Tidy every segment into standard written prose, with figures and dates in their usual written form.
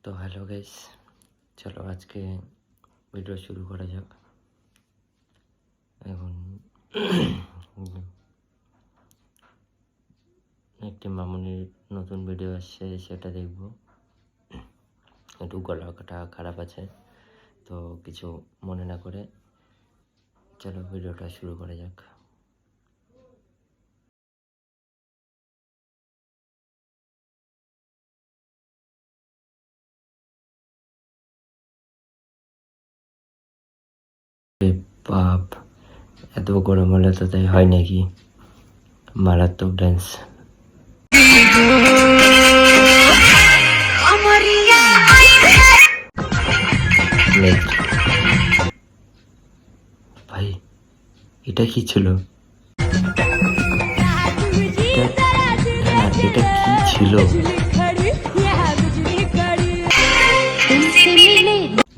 তো hello guys, চলো আজকে ভিডিও শুরু করা যাক। এখন একটি মামুনির নতুন ভিডিও আসছে, সেটা দেখব। একটু গলাটা খারাপ আছে, তো কিছু মনে না করে চলো ভিডিওটা শুরু করা যাক। বাপ, এত গরম হলে তো তাই হয় নাকি? মারাত্মক ডান্স। ভাই, এটা কি ছিল? এটা কি ছিল?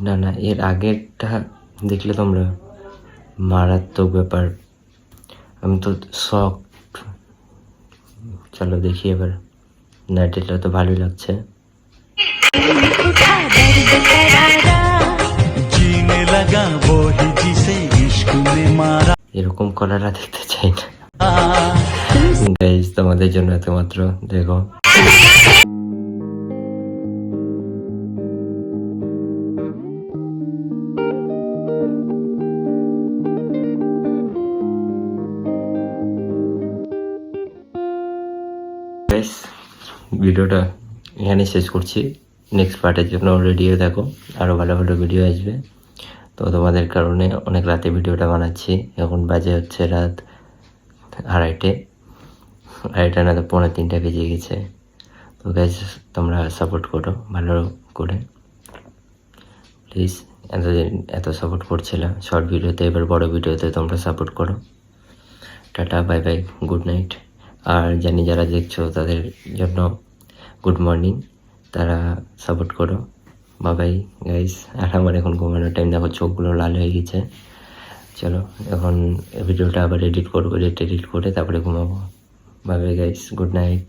না না, এর আগেরটা দেখলে তোমরা, মারাত্মক ব্যাপার। আমি তো শক। চলো দেখি এবার। নাইটেলটা তো ভালোই লাগছে। এরকম কলারা দেখতে চাই না গাইস, তোমাদের জন্য একমাত্র। দেখো গাইস, ভিডিওটা এখানে শেষ করছি। নেক্সট পার্টের জন্য রেডি হয়ে থাকো, আরও ভালো ভালো ভিডিও আসবে। তো তোমাদের কারণে অনেক রাতে ভিডিওটা বানাচ্ছি। এখন বাজে হচ্ছে রাত 2:30 না, তো 2:45 বেজে গেছে। তো গাইস, তোমরা সাপোর্ট করো ভালো করে প্লিজ। এতদিন এত সাপোর্ট করছিলাম শর্ট ভিডিওতে, এবার বড় ভিডিওতে তোমরা সাপোর্ট করো। Tata, bye bye, good night. আর জানি যারা দেখছো তাদের জন্য গুড মর্নিং, তারা সাপোর্ট করো। Bye bye guys. আর আমার এখন ঘুমানোর টাইম, দেখো চোখগুলো লাল হয়ে গেছে। চলো এখন ভিডিওটা আবার এডিট করে তারপরে ঘুমাবো। By bye guys, good night.